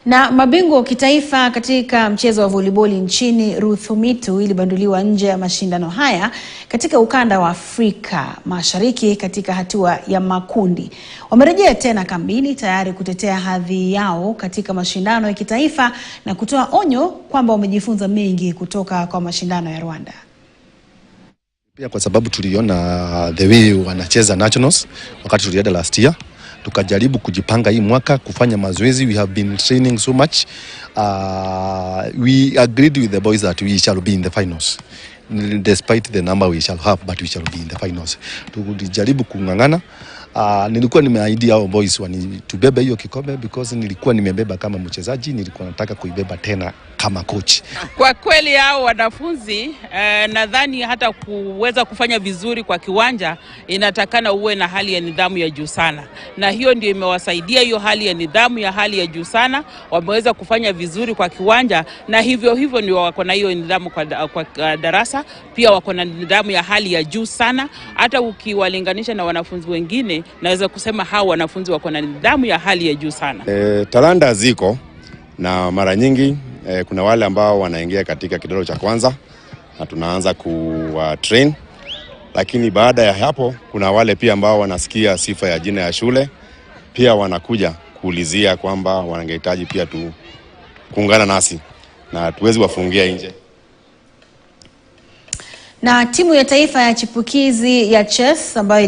Na mabingwa wa kitaifa katika mchezo wa voliboli nchini Ruthimitu ilibanduliwa nje ya mashindano haya katika ukanda wa Afrika Mashariki katika hatua ya makundi. Wamerejea tena kambini tayari kutetea hadhi yao katika mashindano ya kitaifa na kutoa onyo kwamba wamejifunza mengi kutoka kwa mashindano ya Rwanda. Pia kwa sababu tuliona the way wanacheza nationals wakati tulienda last year, tukajaribu kujipanga hii mwaka kufanya mazoezi. We have been training so much. We agreed with the boys that we shall be in the finals. Despite the number we shall have, but we shall be in the finals. Tulijaribu kungangana. Nilikuwa nimeahidi hao boys tubebe hiyo kikombe because nilikuwa nimebeba kama mchezaji, nilikuwa nataka kuibeba tena kama coach. Kwa kweli hao wanafunzi nadhani hata kuweza kufanya vizuri kwa kiwanja inatakana uwe na hali ya nidhamu ya juu sana. Na hiyo ndio imewasaidia, hiyo hali ya nidhamu ya hali ya juu sana. Wameweza kufanya vizuri kwa kiwanja na hivyo ndio wako na hiyo nidhamu kwa darasa. Pia wako na nidhamu ya hali ya juu sana. Hata ukiwalinganisha na wanafunzi wengine, naweza kusema hao wanafunzi wako na nidhamu ya hali ya juu sana. Talanta ziko na mara nyingi kuna wale ambao wanaingia katika kidato cha kwanza na tunaanza train, lakini baada ya hapo kuna wale pia ambao wanasikia sifa ya jina ya shule, pia wanakuja kuulizia kwamba wanangehitaji pia kuungana nasi na tuwezi wafungia nje. Na timu ya taifa ya chipukizi ya chess ambayo